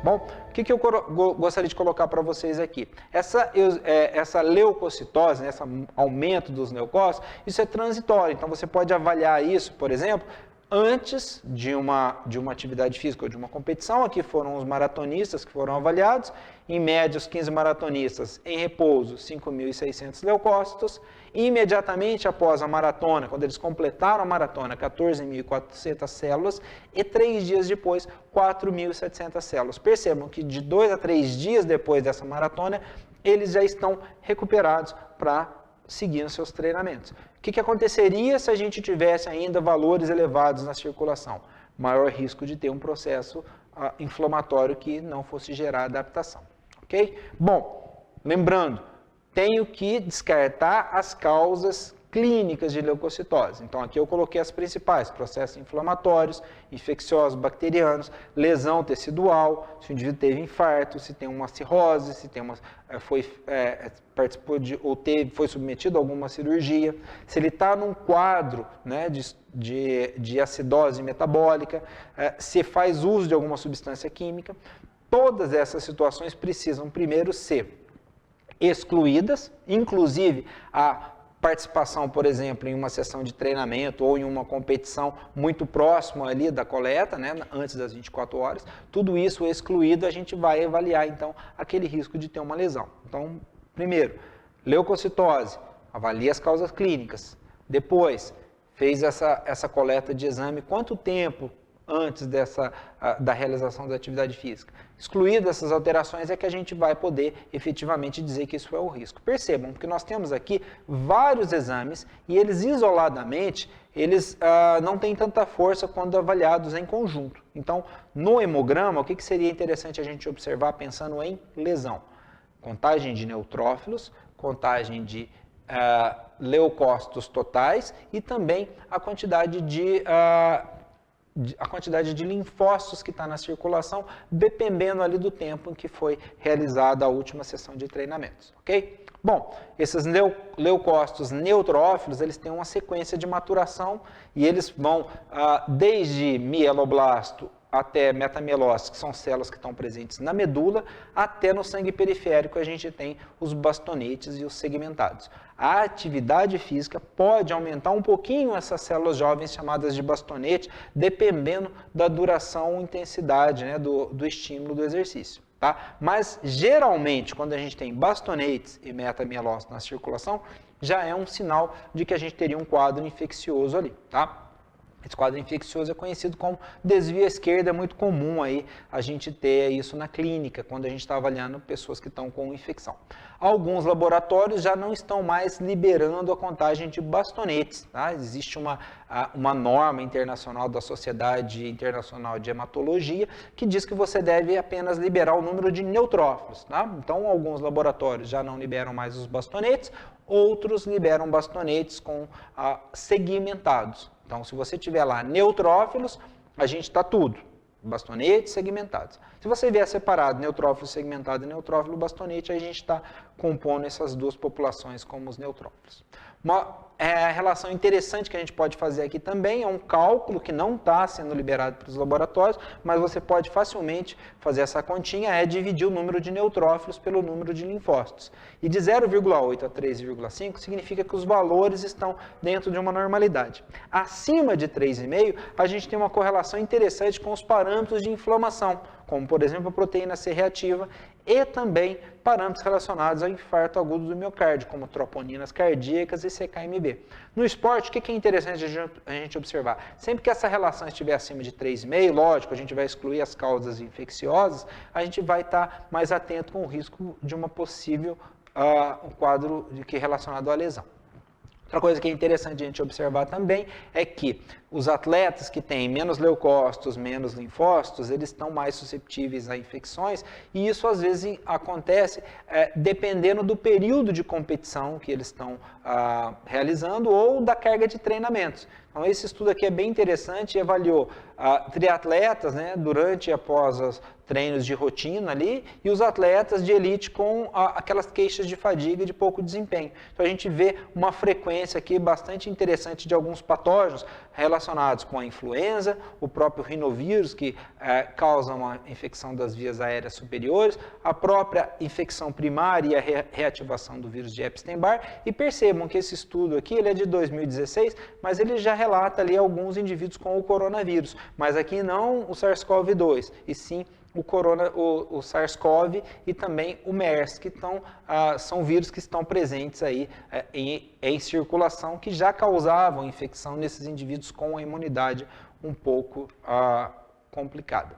Bom, o que eu gostaria de colocar para vocês aqui? Essa leucocitose, esse aumento dos leucócitos, isso é transitório. Então, você pode avaliar isso, por exemplo, antes de uma atividade física ou de uma competição. Aqui foram os maratonistas que foram avaliados. Em média, os 15 maratonistas em repouso, 5.600 leucócitos. Imediatamente após a maratona, quando eles completaram a maratona, 14.400 células. E 3 dias depois, 4.700 células. Percebam que de 2 a 3 dias depois dessa maratona, eles já estão recuperados para seguir nos seus treinamentos. O que aconteceria se a gente tivesse ainda valores elevados na circulação? Maior risco de ter um processo inflamatório que não fosse gerar adaptação. Ok? Bom, lembrando, tenho que descartar as causas clínicas de leucocitose. Então, aqui eu coloquei as principais: processos inflamatórios, infecciosos, bacterianos, lesão tecidual, se o indivíduo teve infarto, se tem uma cirrose, se tem participou de ou foi submetido a alguma cirurgia, se ele está num quadro, né, de acidose metabólica, se faz uso de alguma substância química. Todas essas situações precisam primeiro ser excluídas, inclusive a participação, por exemplo, em uma sessão de treinamento ou em uma competição muito próxima ali da coleta, né, antes das 24 horas, tudo isso excluído, a gente vai avaliar, então, aquele risco de ter uma lesão. Então, primeiro, leucocitose, avalia as causas clínicas. Depois, fez essa coleta de exame, quanto tempo antes da realização da atividade física. Excluídas essas alterações é que a gente vai poder efetivamente dizer que isso é o risco. Percebam que nós temos aqui vários exames e eles isoladamente, eles não têm tanta força quando avaliados em conjunto. Então, no hemograma, o que seria interessante a gente observar pensando em lesão? Contagem de neutrófilos, contagem de leucócitos totais e também a quantidade de linfócitos que está na circulação, dependendo ali do tempo em que foi realizada a última sessão de treinamentos, ok? Bom, esses leucócitos neutrófilos, eles têm uma sequência de maturação e eles vão desde mieloblasto até metamielócitos, que são células que estão presentes na medula, até no sangue periférico a gente tem os bastonetes e os segmentados. A atividade física pode aumentar um pouquinho essas células jovens chamadas de bastonete, dependendo da duração e intensidade, né, do estímulo do exercício. Tá? Mas, geralmente, quando a gente tem bastonetes e metamielócitos na circulação, já é um sinal de que a gente teria um quadro infeccioso ali, tá? Esse quadro infeccioso é conhecido como desvio à esquerda, é muito comum aí a gente ter isso na clínica, quando a gente está avaliando pessoas que estão com infecção. Alguns laboratórios já não estão mais liberando a contagem de bastonetes, tá? Existe uma norma internacional da Sociedade Internacional de Hematologia que diz que você deve apenas liberar o número de neutrófilos, tá? Então, alguns laboratórios já não liberam mais os bastonetes, outros liberam bastonetes com segmentados. Então, se você tiver lá neutrófilos, a gente está tudo, bastonetes segmentados. Se você vier separado neutrófilo segmentado e neutrófilo bastonete, aí a gente está compondo essas duas populações como os neutrófilos. Uma relação interessante que a gente pode fazer aqui também é um cálculo que não está sendo liberado para os laboratórios, mas você pode facilmente fazer essa continha, é dividir o número de neutrófilos pelo número de linfócitos. E de 0,8 a 3,5 significa que os valores estão dentro de uma normalidade. Acima de 3,5, a gente tem uma correlação interessante com os parâmetros de inflamação, como, por exemplo, a proteína C reativa e também parâmetros relacionados ao infarto agudo do miocárdio, como troponinas cardíacas e CKMB. No esporte, o que é interessante a gente observar? Sempre que essa relação estiver acima de 3,5, lógico, a gente vai excluir as causas infecciosas, a gente vai estar mais atento com o risco de uma possível um quadro relacionado à lesão. Outra coisa que é interessante a gente observar também é que os atletas que têm menos leucócitos, menos linfócitos, eles estão mais susceptíveis a infecções e isso às vezes acontece dependendo do período de competição que eles estão realizando ou da carga de treinamentos. Então esse estudo aqui é bem interessante e avaliou triatletas, né, durante e após os treinos de rotina ali e os atletas de elite com aquelas queixas de fadiga e de pouco desempenho. Então a gente vê uma frequência aqui bastante interessante de alguns patógenos relacionados com a influenza, o próprio rinovírus, que causa uma infecção das vias aéreas superiores, a própria infecção primária e a reativação do vírus de Epstein-Barr. E percebam que esse estudo aqui ele é de 2016, mas ele já relata ali alguns indivíduos com o coronavírus, mas aqui não o SARS-CoV-2, e sim o SARS-CoV e também o MERS, que são vírus que estão presentes aí em circulação, que já causavam infecção nesses indivíduos com a imunidade um pouco complicada.